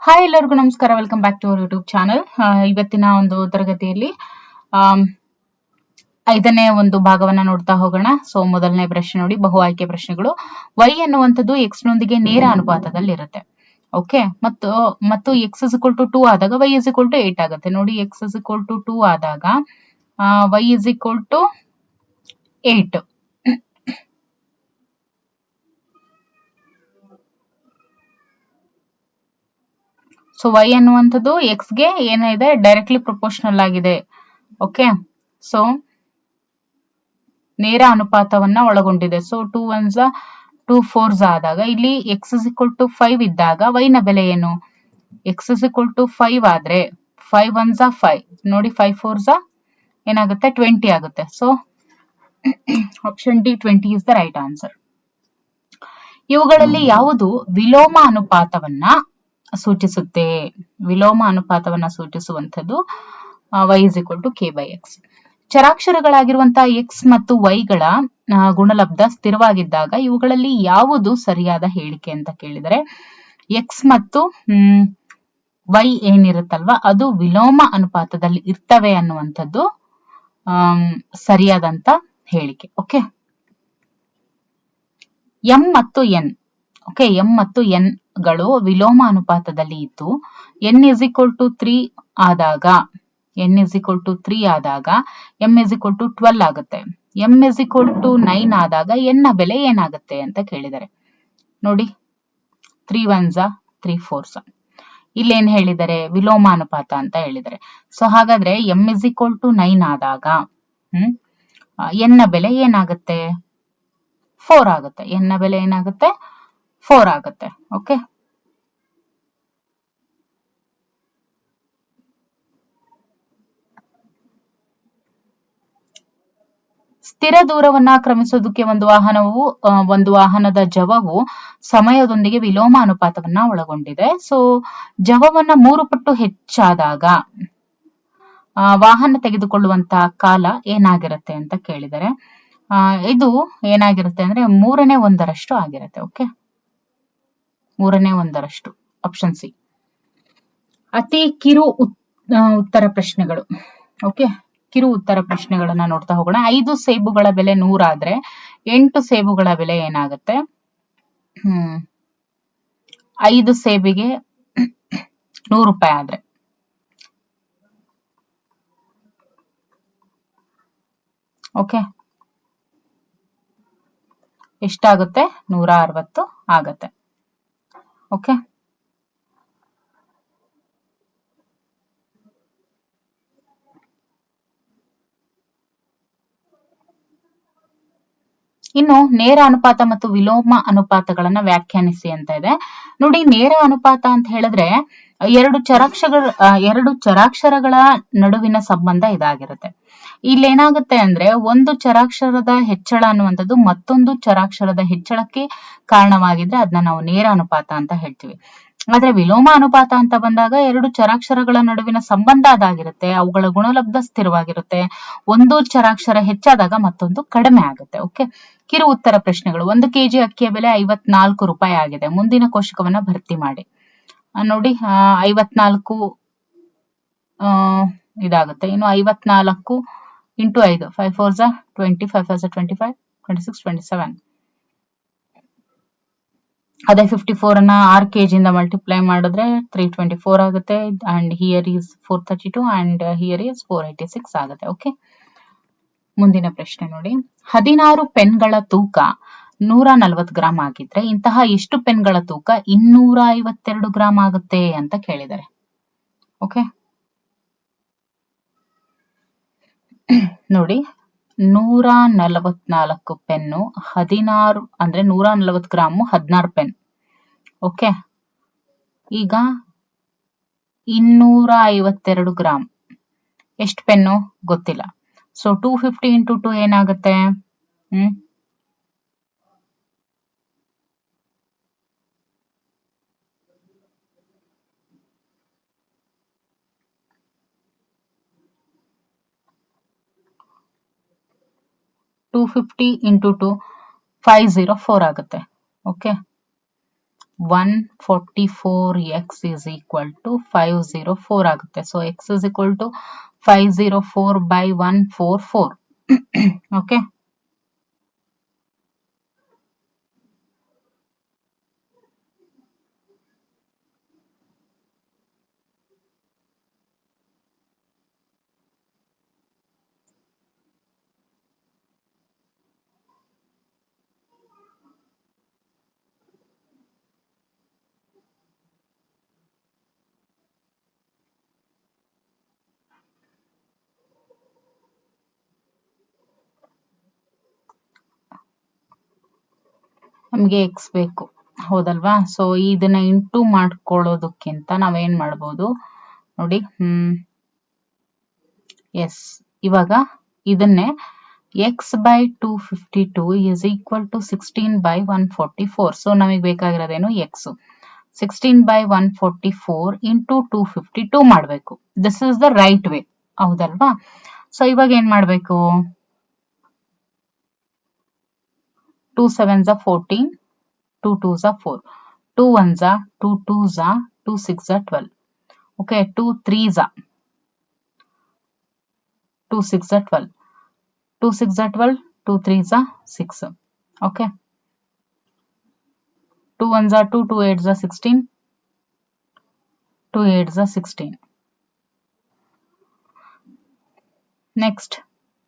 Hi ಎಲ್ಲರಿಗೂ ನಮಸ್ಕಾರ. Welcome back to our YouTube channel. ಇವತ್ತಿನ ಒಂದು ತರಗತಿಯಲ್ಲಿ 5ನೇ ಒಂದು ಭಾಗವನ್ನ ನೋಡ್ತಾ ಹೋಗೋಣ. ಸೊ ಮೊದಲನೇ ಪ್ರಶ್ನೆ ನೋಡಿ, ಬಹು ಆಯ್ಕೆ ಪ್ರಶ್ನೆಗಳು. y ಅನ್ನುವಂಥದ್ದು x ನೊಂದಿಗೆ ನೇರ ಅನುಪಾತದಲ್ಲಿ ಇರುತ್ತೆ. ಓಕೆ, ಮತ್ತು x is equal to 2 ಆದಾಗ y is equal to 8 ಆಗುತ್ತೆ. ನೋಡಿ, x is equal to 2 ಆದಾಗ y is equal to 8. So y ಅನ್ನುವಂಥದ್ದು x ಗೆ ಏನಿದೆ, ಡೈರೆಕ್ಟ್ಲಿ ಪ್ರೊಪೋರ್ಷನಲ್ ಆಗಿದೆ. ಓಕೆ, ಸೊ ನೇರ ಅನುಪಾತವನ್ನ ಒಳಗೊಂಡಿದೆ. ಸೊ 2 1s 2 4s ಆದಾಗ ಇಲ್ಲಿ x is equal to 5 ಇದ್ದಾಗ y ನ ಬೆಲೆ ಏನು? x is equal to 5 ಆದ್ರೆ 5 1s 5, ನೋಡಿ 5 4s ಏನಾಗುತ್ತೆ, 20 ಆಗುತ್ತೆ. So option D 20 is the right answer. ಇವುಗಳಲ್ಲಿ ಯಾವುದು ವಿಲೋಮ ಅನುಪಾತವನ್ನ ಸೂಚಿಸುತ್ತೆ? ವಿಲೋಮ ಅನುಪಾತವನ್ನ ಸೂಚಿಸುವಂಥದ್ದು y is equal to k by x. ಚರಾಕ್ಷರಗಳಾಗಿರುವಂತಹ x ಮತ್ತು y ಗಳ ಗುಣಲಬ್ಧ ಸ್ಥಿರವಾಗಿದ್ದಾಗ ಇವುಗಳಲ್ಲಿ ಯಾವುದು ಸರಿಯಾದ ಹೇಳಿಕೆ ಅಂತ ಕೇಳಿದರೆ, x ಮತ್ತು y ಏನಿರುತ್ತಲ್ವಾ ಅದು ವಿಲೋಮ ಅನುಪಾತದಲ್ಲಿ ಇರ್ತವೆ ಅನ್ನುವಂಥದ್ದು ಸರಿಯಾದಂತ ಹೇಳಿಕೆ. ಓಕೆ, m ಮತ್ತು n, ಓಕೆ, m ಮತ್ತು n ಗಳು ವಿಲೋಮ ಅನುಪಾತದಲ್ಲಿ ಇದ್ದು n is equal to 3 ಆದಾಗ m is equal to 12 ಆಗುತ್ತೆ. m is equal to 9 ಆದಾಗ n ನ ಬೆಲೆ ಏನಾಗುತ್ತೆ ಅಂತ ಕೇಳಿದರೆ, ನೋಡಿ 3 1s 3 4s. ಇಲ್ಲೇನ್ ಹೇಳಿದರೆ, ವಿಲೋಮ ಅನುಪಾತ ಅಂತ ಹೇಳಿದರೆ. ಸೊ ಹಾಗಾದ್ರೆ m is equal to 9 ಆದಾಗ n ನ ಬೆಲೆ ಏನಾಗುತ್ತೆ, 4 ಆಗುತ್ತೆ. n ನ ಬೆಲೆ ಏನಾಗುತ್ತೆ, 4 ಆಗುತ್ತೆ. ಓಕೆ, ಸ್ಥಿರ ದೂರವನ್ನ ಕ್ರಮಿಸೋದಕ್ಕೆ ಒಂದು ವಾಹನದ ಜವವು ಸಮಯದೊಂದಿಗೆ ವಿಲೋಮ ಅನುಪಾತವನ್ನ ಒಳಗೊಂಡಿದೆ. ಸೊ ಜವವನ್ನ 3 ಪಟ್ಟು ಹೆಚ್ಚಾದಾಗ ವಾಹನ ತೆಗೆದುಕೊಳ್ಳುವಂತಹ ಕಾಲ ಏನಾಗಿರುತ್ತೆ ಅಂತ ಕೇಳಿದರೆ, ಇದು ಏನಾಗಿರುತ್ತೆ ಅಂದ್ರೆ 1/3 ಆಗಿರುತ್ತೆ. ಓಕೆ, 1/3. Option C. ಅತಿ ಕಿರು ಉತ್ತರ ಪ್ರಶ್ನೆಗಳು. ಓಕೆ, ಕಿರು ಉತ್ತರ ಪ್ರಶ್ನೆಗಳನ್ನ ನೋಡ್ತಾ ಹೋಗೋಣ. 5 ಸೇಬುಗಳ ಬೆಲೆ 100 ಆದ್ರೆ 8 ಸೇಬುಗಳ ಬೆಲೆ ಏನಾಗುತ್ತೆ? 5 ಸೇಬಿಗೆ 100 ರೂಪಾಯಿ ಆದ್ರೆ ಓಕೆ ಎಷ್ಟಾಗುತ್ತೆ? 160 ಆಗತ್ತೆ. ಓಕೆ, ಇನ್ನು ನೇರ ಅನುಪಾತ ಮತ್ತು ವಿಲೋಮ ಅನುಪಾತಗಳನ್ನ ವ್ಯಾಖ್ಯಾನಿಸಿ ಅಂತ ಇದೆ. ನೋಡಿ, ನೇರ ಅನುಪಾತ ಅಂತ ಹೇಳಿದ್ರೆ ಎರಡು ಚರಾಕ್ಷರಗಳ ನಡುವಿನ ಸಂಬಂಧ ಇದಾಗಿರುತ್ತೆ. ಇಲ್ಲೇನಾಗುತ್ತೆ ಅಂದ್ರೆ ಒಂದು ಚರಾಕ್ಷರದ ಹೆಚ್ಚಳ ಅನ್ನುವಂಥದ್ದು ಮತ್ತೊಂದು ಚರಾಕ್ಷರದ ಹೆಚ್ಚಳಕ್ಕೆ ಕಾರಣವಾಗಿದ್ರೆ ಅದನ್ನ ನಾವು ನೇರ ಅನುಪಾತ ಅಂತ ಹೇಳ್ತೀವಿ. ಆದ್ರೆ ವಿಲೋಮ ಅನುಪಾತ ಅಂತ ಬಂದಾಗ ಎರಡು ಚರಾಕ್ಷರಗಳ ನಡುವಿನ ಸಂಬಂಧ ಅದಾಗಿರುತ್ತೆ, ಅವುಗಳ ಗುಣಲಬ್ಧ ಸ್ಥಿರವಾಗಿರುತ್ತೆ. ಒಂದು ಚರಾಕ್ಷರ ಹೆಚ್ಚಾದಾಗ ಮತ್ತೊಂದು ಕಡಿಮೆ ಆಗುತ್ತೆ. ಓಕೆ, ಕಿರು ಉತ್ತರ ಪ್ರಶ್ನೆಗಳು. 1 kg ಅಕ್ಕಿಯ ಬೆಲೆ 54 ರೂಪಾಯಿ ಆಗಿದೆ. ಮುಂದಿನ ಕೋಷ್ಟಕವನ್ನ ಭರ್ತಿ ಮಾಡಿ. ನೋಡಿ, 54 ಇದಾಗುತ್ತೆ. ಇನ್ನು 54 ಇಂಟು 5 5 4s 20 5 5s 25 26 27. ಅದೇ 54 ಅನ್ನ 6 kg ಇಂದ ಮಲ್ಟಿಪ್ಲೈ ಮಾಡಿದ್ರೆ 324 ಆಗುತ್ತೆ. And here is 432 and here is 486 ಆಗುತ್ತೆ. ಓಕೆ, ಮುಂದಿನ ಪ್ರಶ್ನೆ ನೋಡಿ. 16 ಪೆನ್ಗಳ ತೂಕ 140 ಗ್ರಾಂ ಆಗಿದ್ರೆ ಇಂತಹ ಎಷ್ಟು ಪೆನ್ಗಳ ತೂಕ 252 ಗ್ರಾಂ ಆಗುತ್ತೆ ಅಂತ ಕೇಳಿದ್ದಾರೆ. ಓಕೆ, ನೋಡಿ 144 ಪೆನ್ನು 16 ಅಂದ್ರೆ 140 ಗ್ರಾಮು 16 ಪೆನ್. ಓಕೆ, ಈಗ 252 ಗ್ರಾಂ ಎಷ್ಟು ಪೆನ್ನು ಗೊತ್ತಿಲ್ಲ. ಸೊ 250 ಇಂಟು 2 ಏನಾಗುತ್ತೆ? 250 ಇಂಟು 2 504 ಆಗುತ್ತೆ. Okay, 144x is equal to 504 ಆಗುತ್ತೆ. So x is equal to 504 by 144. Okay, ನಮಗೆ x ಬೇಕು ಹೌದಲ್ವಾ? ಸೊ ಇದನ್ನ ಇಂಟು ಮಾಡ್ಕೊಳ್ಳೋದಕ್ಕಿಂತ ನಾವೇನ್ ಮಾಡ್ಬೋದು ನೋಡಿ. ಎಸ್, ಇವಾಗ ಇದನ್ನೇ x by 252 is equal to 16 by 144. So ನಮಗೆ ಬೇಕಾಗಿರೋದೇನು x. 16 by 144 into 252 ಮಾಡಬೇಕು. This is the right way, ಹೌದಲ್ವಾ? ಸೊ ಇವಾಗ ಏನ್ ಮಾಡಬೇಕು? 2 7s are 14, 2 2s are 4, 2 1s are 2 2s are 2 6s are 12. Okay, 2 3s are 2 6s are 12, 2 6s are 12, 2 3s are 6. Okay, 2 1s are 2, 2 8s are 16, 2 8s are 16. Next,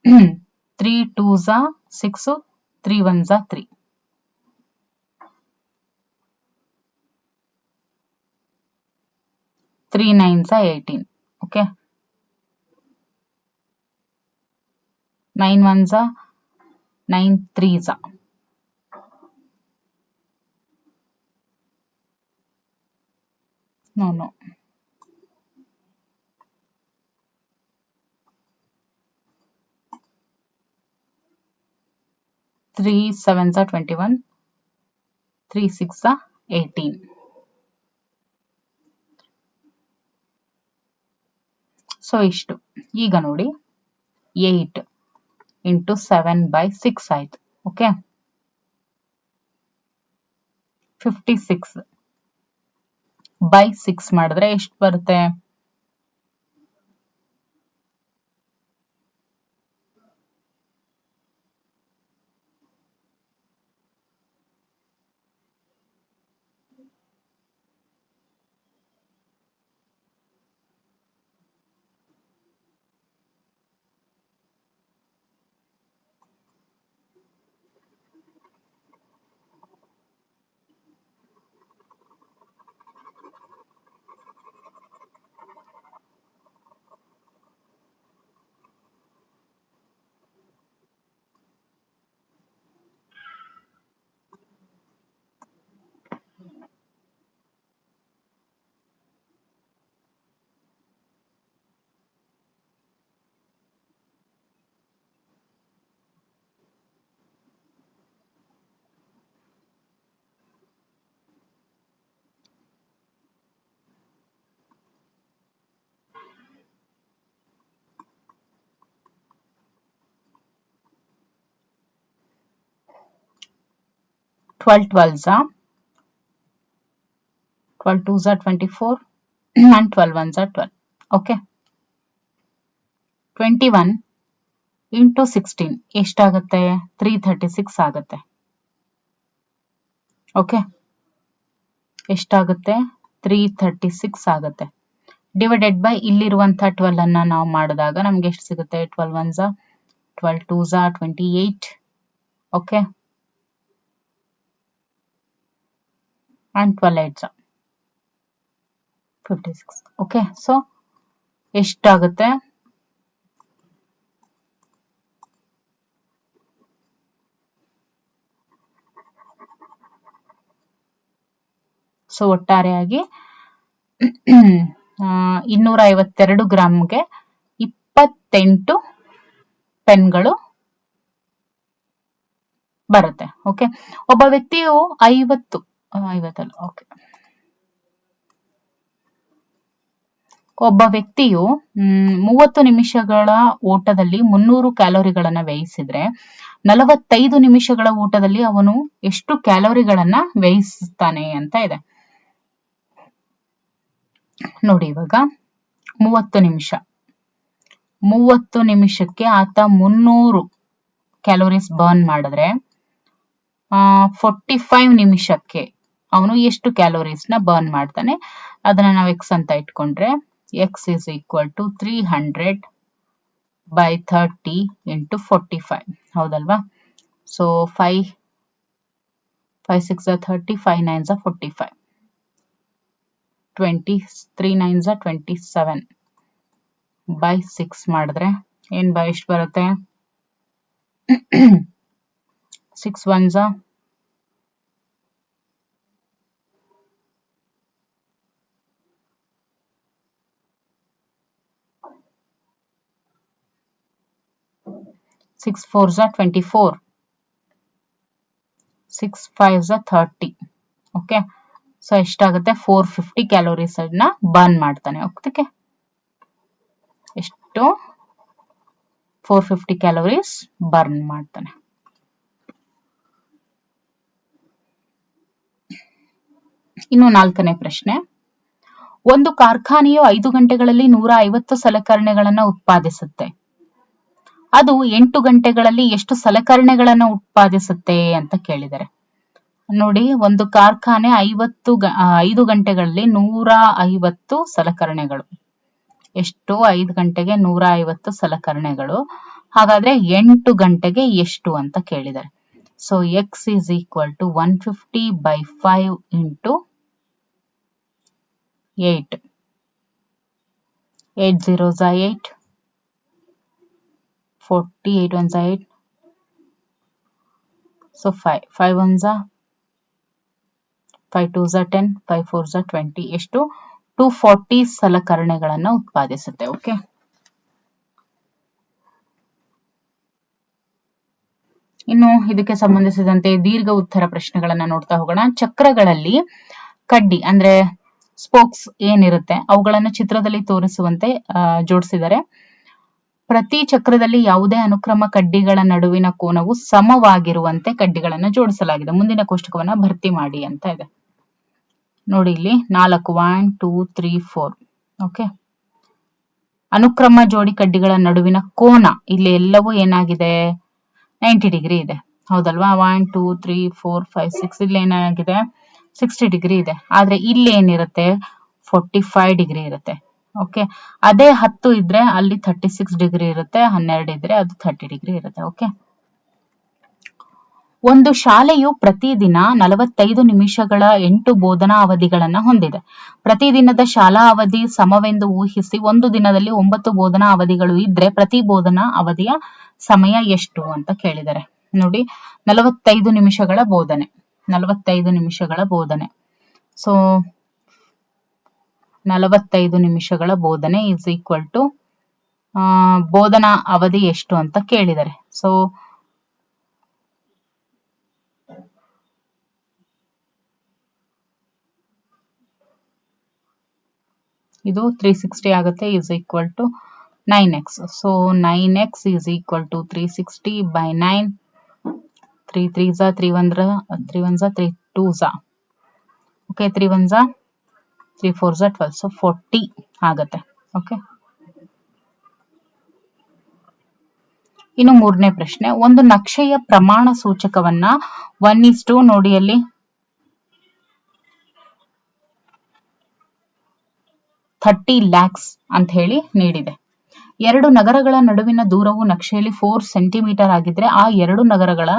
3 2s are 6, 3 1s are 3. 3 9s are 18. Okay, 9 1s are 9 3s are. No. 3 7s are 21, 3 6 are 18. So ಇಷ್ಟು. ಈಗ ನೋಡಿ 8 into 7 by 6 ಆಯ್ತು. Okay, 56 by 6 ಮಾಡಿದ್ರೆ ಎಷ್ಟು ಬರುತ್ತೆ? Twelve 12s are 12 2s are 24 and 12 1s are 12. Okay, 21 into 16 ಎಷ್ಟಾಗುತ್ತೆ? 336 ಆಗುತ್ತೆ. Okay, ಎಷ್ಟಾಗುತ್ತೆ? 336 ಆಗುತ್ತೆ. ಡಿವೈಡೆಡ್ ಬೈ ಇಲ್ಲಿರುವಂಥ 12 ಅನ್ನ ನಾವು ಮಾಡಿದಾಗ ನಮ್ಗೆ ಎಷ್ಟು ಸಿಗುತ್ತೆ? 12 1s are 12 2s are 28. Okay, and 12 8s are 56. Okay, so ಎಷ್ಟಾಗುತ್ತೆ? ಸೊ ಒಟ್ಟಾರೆಯಾಗಿ 252 ಗ್ರಾಮ್ಗೆ 28 ಪೆನ್ಗಳು ಬರುತ್ತೆ. ಓಕೆ, ಒಬ್ಬ ವ್ಯಕ್ತಿಯು 50 50 ಓಕೆ, ಒಬ್ಬ ವ್ಯಕ್ತಿಯು 30 ನಿಮಿಷಗಳ ಓಟದಲ್ಲಿ 300 ಕ್ಯಾಲೋರಿಗಳನ್ನ ವ್ಯಯಿಸಿದ್ರೆ 45 ನಿಮಿಷಗಳ ಓಟದಲ್ಲಿ ಅವನು ಎಷ್ಟು ಕ್ಯಾಲೋರಿಗಳನ್ನ ವ್ಯಯಿಸ್ತಾನೆ ಅಂತ ಇದೆ. ನೋಡಿ ಇವಾಗ 30 ನಿಮಿಷಕ್ಕೆ ಆತ 300 ಕ್ಯಾಲೋರೀಸ್ ಬರ್ನ್ ಮಾಡಿದ್ರೆ 45 ನಿಮಿಷಕ್ಕೆ ಅವನು ಎಷ್ಟು ಕ್ಯಾಲೋರೀಸ್ ನ ಬರ್ನ್ ಮಾಡ್ತಾನೆ, ಅದನ್ನ ನಾವು ಎಕ್ಸ್ ಅಂತ ಇಟ್ಕೊಂಡ್ರೆ x is equal to 300/30 into 45 ಹೌದಲ್ವಾ. ಸೊ 5 6 30, 5 9 45, 20 3 9 27 by 6 ಮಾಡಿದ್ರೆ ಏನ್ ಬೈ ಎಷ್ಟು ಬರುತ್ತೆ 6 1 6 4 24, 6 5 30. ಓಕೆ, ಸೊ ಎಷ್ಟಾಗುತ್ತೆ 450 ಕ್ಯಾಲೋರೀಸ್ ಅನ್ನ ಬರ್ನ್ ಮಾಡ್ತಾನೆ. ಓಕೆ, ಎಷ್ಟು 450 ಕ್ಯಾಲೋರೀಸ್ ಬರ್ನ್ ಮಾಡ್ತಾನೆ. ಇನ್ನು 4ನೇ ಪ್ರಶ್ನೆ. ಒಂದು ಕಾರ್ಖಾನೆಯು 5 ಗಂಟೆಗಳಲ್ಲಿ 150 ಸಲಕರಣೆಗಳನ್ನ ಉತ್ಪಾದಿಸುತ್ತೆ. ಅದು 8 ಗಂಟೆಗಳಲ್ಲಿ ಎಷ್ಟು ಸಲಕರಣೆಗಳನ್ನ ಉತ್ಪಾದಿಸುತ್ತೆ ಅಂತ ಕೇಳಿದ್ದಾರೆ. ನೋಡಿ, ಒಂದು ಕಾರ್ಖಾನೆ 5 ಗಂಟೆಗಳಲ್ಲಿ 150 ಸಲಕರಣೆಗಳು. ಎಷ್ಟು 5 ಗಂಟೆಗೆ 150 ಸಲಕರಣೆಗಳು. ಹಾಗಾದ್ರೆ 8 ಗಂಟೆಗೆ ಎಷ್ಟು ಅಂತ ಕೇಳಿದ್ದಾರೆ. So x is equal to 150/5 into 8. 8 0s 8, 40, 8 1s 8, so 5 5 1s 5 2s 10, 5 4s 20. ಎಷ್ಟು 240 ಸಲಕರಣೆಗಳನ್ನ ಉತ್ಪಾದಿಸುತ್ತೆ. ಓಕೆ, ಇನ್ನು ಇದಕ್ಕೆ ಸಂಬಂಧಿಸಿದಂತೆ ದೀರ್ಘ ಉತ್ತರ ಪ್ರಶ್ನೆಗಳನ್ನ ನೋಡ್ತಾ ಹೋಗೋಣ. ಚಕ್ರಗಳಲ್ಲಿ ಕಡ್ಡಿ ಅಂದ್ರೆ ಸ್ಪೋಕ್ಸ್ ಏನಿರುತ್ತೆ ಅವುಗಳನ್ನ ಚಿತ್ರದಲ್ಲಿ ತೋರಿಸುವಂತೆ ಜೋಡಿಸಿದ್ದಾರೆ. ಪ್ರತಿ ಚಕ್ರದಲ್ಲಿ ಯಾವುದೇ ಅನುಕ್ರಮ ಕಡ್ಡಿಗಳ ನಡುವಿನ ಕೋನವು ಸಮವಾಗಿರುವಂತೆ ಕಡ್ಡಿಗಳನ್ನ ಜೋಡಿಸಲಾಗಿದೆ. ಮುಂದಿನ ಕೋಷ್ಟಕವನ್ನ ಭರ್ತಿ ಮಾಡಿ ಅಂತ ಇದೆ. ನೋಡಿ ಇಲ್ಲಿ 4 1 2 3 4. ಓಕೆ, ಅನುಕ್ರಮ ಜೋಡಿ ಕಡ್ಡಿಗಳ ನಡುವಿನ ಕೋನ ಇಲ್ಲಿ ಎಲ್ಲವೂ ಏನಾಗಿದೆ 90 ಡಿಗ್ರಿ ಇದೆ ಹೌದಲ್ವಾ. 1 2 3 4 5 6 ಇಲ್ಲಿ ಏನಾಗಿದೆ 60 ಡಿಗ್ರಿ ಇದೆ. ಆದ್ರೆ ಇಲ್ಲಿ ಏನಿರುತ್ತೆ 45 ಡಿಗ್ರಿ ಇರುತ್ತೆ. ಓಕೆ, ಅದೇ 10 ಇದ್ರೆ ಅಲ್ಲಿ 36 ಡಿಗ್ರಿ ಇರುತ್ತೆ, 12 ಇದ್ರೆ ಅದು 30 ಡಿಗ್ರಿ ಇರುತ್ತೆ. ಓಕೆ, ಒಂದು ಶಾಲೆಯು ಪ್ರತಿದಿನ 45 ನಿಮಿಷಗಳ 8 ಬೋಧನಾ ಅವಧಿಗಳನ್ನ ಹೊಂದಿದೆ. ಪ್ರತಿದಿನದ ಶಾಲಾ ಅವಧಿ ಸಮವೆಂದು ಊಹಿಸಿ ಒಂದು ದಿನದಲ್ಲಿ 9 ಬೋಧನಾ ಅವಧಿಗಳು ಇದ್ರೆ ಪ್ರತಿ ಬೋಧನಾ ಅವಧಿಯ ಸಮಯ ಎಷ್ಟು ಅಂತ ಕೇಳಿದ್ದಾರೆ. ನೋಡಿ, 45 ನಿಮಿಷಗಳ ಬೋಧನೆ 45 ನಿಮಿಷಗಳ ಬೋಧನೆ. ಸೊ 45 ನಿಮಿಷಗಳ ಬೋಧನೆ ಈಸ್ ಈಕ್ವಲ್ ಟು ಬೋಧನಾ ಅವಧಿ ಎಷ್ಟು ಅಂತ ಕೇಳಿದ್ದಾರೆ. ಸೊ ಇದು 360 ಆಗುತ್ತೆ is equal to 9x. So 9x is equal to 360/9. 3 3s 3 1s 3 2s. Okay, 3 1s 3 4s 12. So 40 ಆಗುತ್ತೆ. ಓಕೆ, ಇನ್ನು 3ನೇ ಪ್ರಶ್ನೆ. ಒಂದು ನಕ್ಷೆಯ ಪ್ರಮಾಣ ಸೂಚಕವನ್ನ 1:2 ನೋಡಿ ಅಲ್ಲಿ 30 lakhs ಅಂತ ಹೇಳಿ ನೀಡಿದೆ. 2 ನಗರಗಳ ನಡುವಿನ ದೂರವು ನಕ್ಷೆಯಲ್ಲಿ 4 ಸೆಂಟಿಮೀಟರ್ ಆಗಿದ್ರೆ ಆ 2 ನಗರಗಳ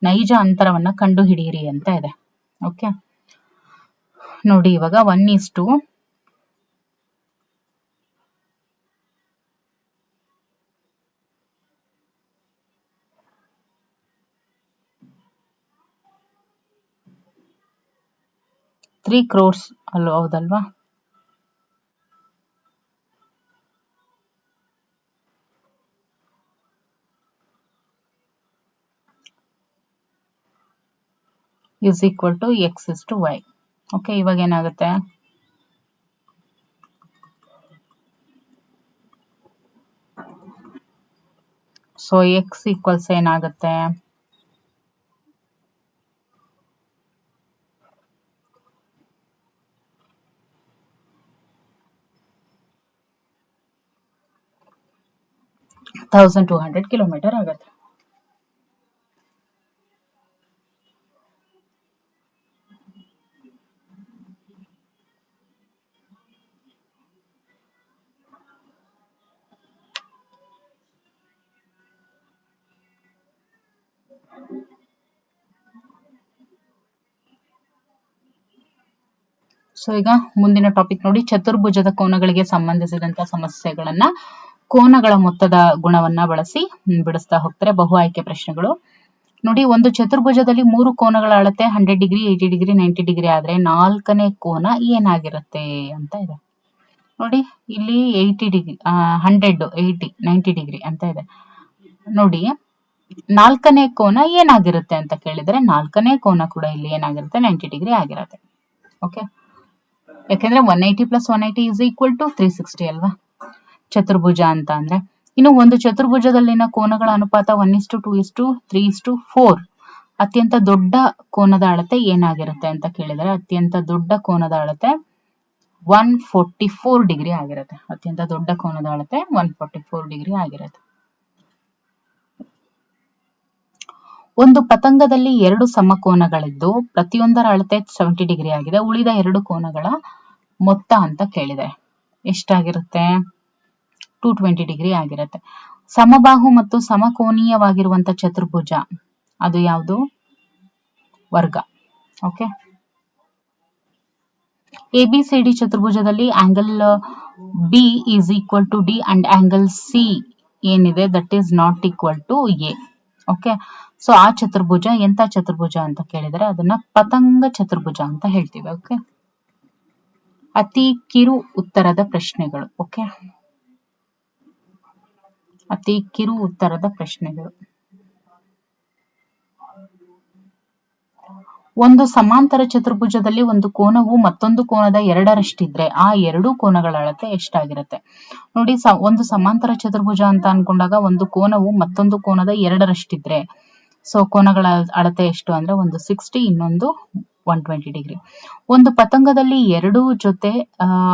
ನೈಜ ಅಂತರವನ್ನ ಕಂಡುಹಿಡಿಯಿರಿ ಅಂತ ಇದೆ. ಓಕೆ, ನೋಡಿ ಇವಾಗ 1:3 crores ಅಲ್ವ ಹೌದಲ್ವಾ. is equal to x is to y. Okay, ಇವಾಗ ಏನಾಗುತ್ತೆ ಸೊ ಎಕ್ಸ್ ಈಕ್ವಲ್ಸ್ ಏನಾಗುತ್ತೆ, ಥೌಸಂಡ್ 200 ಕಿಲೋಮೀಟರ್ ಆಗುತ್ತೆ. ಸೊ ಈಗ ಮುಂದಿನ ಟಾಪಿಕ್ ನೋಡಿ, ಚತುರ್ಭುಜದ ಕೋನಗಳಿಗೆ ಸಂಬಂಧಿಸಿದಂತ ಸಮಸ್ಯೆಗಳನ್ನ ಕೋನಗಳ ಮೊತ್ತದ ಗುಣವನ್ನ ಬಳಸಿ ಬಿಡಿಸ್ತಾ ಹೋಗ್ತಾರೆ. ಬಹು ಆಯ್ಕೆ ಪ್ರಶ್ನೆಗಳು ನೋಡಿ. ಒಂದು ಚತುರ್ಭುಜದಲ್ಲಿ 3 ಕೋನಗಳ ಅಳತೆ 100 ಡಿಗ್ರಿ, 80 ಡಿಗ್ರಿ, 90 ಡಿಗ್ರಿ ಆದ್ರೆ 4ನೇ ಕೋನ ಏನಾಗಿರುತ್ತೆ ಅಂತ ಇದೆ ನೋಡಿ. ಇಲ್ಲಿ 80 ಡಿಗ್ರಿ, 100, 80, 90 ಡಿಗ್ರಿ ಅಂತ ಇದೆ ನೋಡಿ. 4ನೇ ಕೋನ ಏನಾಗಿರುತ್ತೆ ಅಂತ ಕೇಳಿದ್ರೆ 4ನೇ ಕೋನ ಕೂಡ ಇಲ್ಲಿ ಏನಾಗಿರುತ್ತೆ, 90 ಡಿಗ್ರಿ ಆಗಿರುತ್ತೆ. ಓಕೆ, ಯಾಕಂದ್ರೆ 180 + 180 = 360 ಅಲ್ವಾ ಚತುರ್ಭುಜ ಅಂತ ಅಂದ್ರೆ. ಇನ್ನು ಒಂದು ಚತುರ್ಭುಜದಲ್ಲಿನ ಕೋನಗಳ ಅನುಪಾತ 1:2:3:4. ಅತ್ಯಂತ ದೊಡ್ಡ ಕೋನದ ಅಳತೆ ಏನಾಗಿರುತ್ತೆ ಅಂತ ಕೇಳಿದರೆ ಅತ್ಯಂತ ದೊಡ್ಡ ಕೋನದ ಅಳತೆ 144 ಡಿಗ್ರಿ ಆಗಿರುತ್ತೆ. ಅತ್ಯಂತ ದೊಡ್ಡ ಕೋನದ ಅಳತೆ 144 ಡಿಗ್ರಿ ಆಗಿರುತ್ತೆ. ಒಂದು ಪತಂಗದಲ್ಲಿ 2 ಸಮಕೋನಗಳಿದ್ದು ಪ್ರತಿಯೊಂದರ ಅಳತೆ 70 ಡಿಗ್ರಿ ಆಗಿದೆ. ಉಳಿದ 2 ಕೋನಗಳ ಮೊತ್ತ ಅಂತ ಕೇಳಿದೆ, ಎಷ್ಟಾಗಿರುತ್ತೆ, 220 ಡಿಗ್ರಿ ಆಗಿರುತ್ತೆ. ಸಮಬಾಹು ಮತ್ತು ಸಮಕೋನೀಯವಾಗಿರುವಂತ ಚತುರ್ಭುಜ ಅದು ಯಾವುದು, ವರ್ಗ. ಓಕೆ, ABCD ಚತುರ್ಭುಜದಲ್ಲಿ angle B = D and angle C ಏನಿದೆ that is not equal to A. Okay, so ಆ ಚತುರ್ಭುಜ ಎಂತ ಚತುರ್ಭುಜ ಅಂತ ಕೇಳಿದರೆ ಅದನ್ನ ಪತಂಗ ಚತುರ್ಭುಜ ಅಂತ ಹೇಳ್ತೀವಿ. ಓಕೆ, ಅತಿ ಕಿರು ಉತ್ತರದ ಪ್ರಶ್ನೆಗಳು. ಓಕೆ, ಅತಿ ಕಿರು ಉತ್ತರದ ಪ್ರಶ್ನೆಗಳು. ಒಂದು ಸಮಾಂತರ ಚತುರ್ಭುಜದಲ್ಲಿ ಒಂದು ಕೋನವು ಮತ್ತೊಂದು ಕೋನದ 2ರಷ್ಟಿದ್ರೆ ಆ 2 ಕೋನಗಳ ಅಳತೆ ಎಷ್ಟಾಗಿರುತ್ತೆ ನೋಡಿ. ಒಂದು ಸಮಾಂತರ ಚತುರ್ಭುಜ ಅಂತ ಅನ್ಕೊಂಡಾಗ ಒಂದು ಕೋನವು ಮತ್ತೊಂದು ಕೋನದ 2ರಷ್ಟಿದ್ರೆ ಸೊ ಕೋನಗಳ ಅಳತೆ ಎಷ್ಟು ಅಂದ್ರೆ ಒಂದು 60, ಇನ್ನೊಂದು 120 ಡಿಗ್ರಿ. ಒಂದು ಪತಂಗದಲ್ಲಿ 2 ಜೊತೆ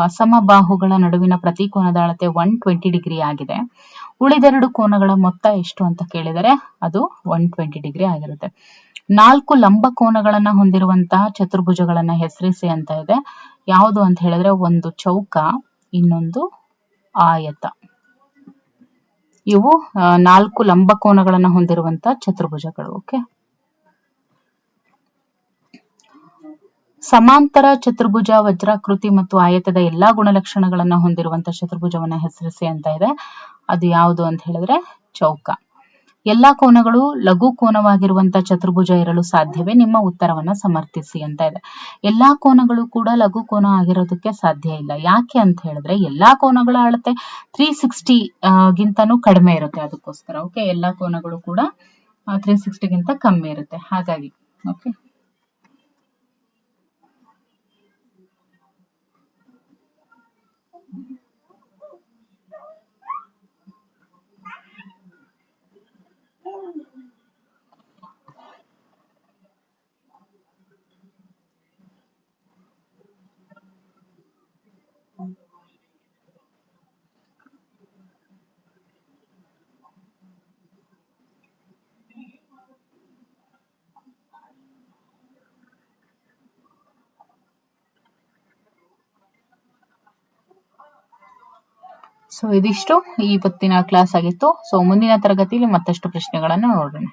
ಅಸಮಬಾಹುಗಳ ನಡುವಿನ ಪ್ರತಿ ಕೋನದ ಅಳತೆ 120 ಡಿಗ್ರಿ ಆಗಿದೆ. ಉಳಿದೆರಡು ಕೋನಗಳ ಮೊತ್ತ ಎಷ್ಟು ಅಂತ ಕೇಳಿದರೆ ಅದು 120 ಡಿಗ್ರಿ ಆಗಿರುತ್ತೆ. 4 ಲಂಬ ಕೋನಗಳನ್ನ ಹೊಂದಿರುವಂತಹ ಚತುರ್ಭುಜಗಳನ್ನ ಹೆಸರಿಸಿ ಅಂತ ಇದೆ. ಯಾವುದು ಅಂತ ಹೇಳಿದ್ರೆ ಒಂದು ಚೌಕ, ಇನ್ನೊಂದು ಆಯತ. ಇವು 4 ಲಂಬ ಕೋನಗಳನ್ನ ಹೊಂದಿರುವಂತಹ ಚತುರ್ಭುಜಗಳು. ಓಕೆ, ಸಮಾಂತರ ಚತುರ್ಭುಜ, ವಜ್ರಾಕೃತಿ ಮತ್ತು ಆಯತದ ಎಲ್ಲಾ ಗುಣಲಕ್ಷಣಗಳನ್ನ ಹೊಂದಿರುವಂತಹ ಚತುರ್ಭುಜವನ್ನ ಹೆಸರಿಸಿ ಅಂತ ಇದೆ. ಅದು ಯಾವುದು ಅಂತ ಹೇಳಿದ್ರೆ ಚೌಕ. ಎಲ್ಲಾ ಕೋನಗಳು ಲಘು ಕೋನವಾಗಿರುವಂತಹ ಚತುರ್ಭುಜ ಇರಲು ಸಾಧ್ಯವೇ? ನಿಮ್ಮ ಉತ್ತರವನ್ನ ಸಮರ್ಥಿಸಿ ಅಂತ ಇದೆ. ಎಲ್ಲಾ ಕೋನಗಳು ಕೂಡ ಲಘು ಕೋನ ಆಗಿರೋದಕ್ಕೆ ಸಾಧ್ಯ ಇಲ್ಲ. ಯಾಕೆ ಅಂತ ಹೇಳಿದ್ರೆ ಎಲ್ಲಾ ಕೋನಗಳ ಅಳತೆ 360 ಗಿಂತನೂ ಕಡಿಮೆ ಇರುತ್ತೆ, ಅದಕ್ಕೋಸ್ಕರ. ಓಕೆ, ಎಲ್ಲಾ ಕೋನಗಳು ಕೂಡ 360 ಗಿಂತ ಕಮ್ಮಿ ಇರುತ್ತೆ, ಹಾಗಾಗಿ. ಓಕೆ, ಸೊ ಇದಿಷ್ಟು ಇವತ್ತಿನ ಕ್ಲಾಸ್ ಆಗಿತ್ತು. ಸೊ ಮುಂದಿನ ತರಗತಿಯಲ್ಲಿ ಮತ್ತಷ್ಟು ಪ್ರಶ್ನೆಗಳನ್ನು ನೋಡೋಣ.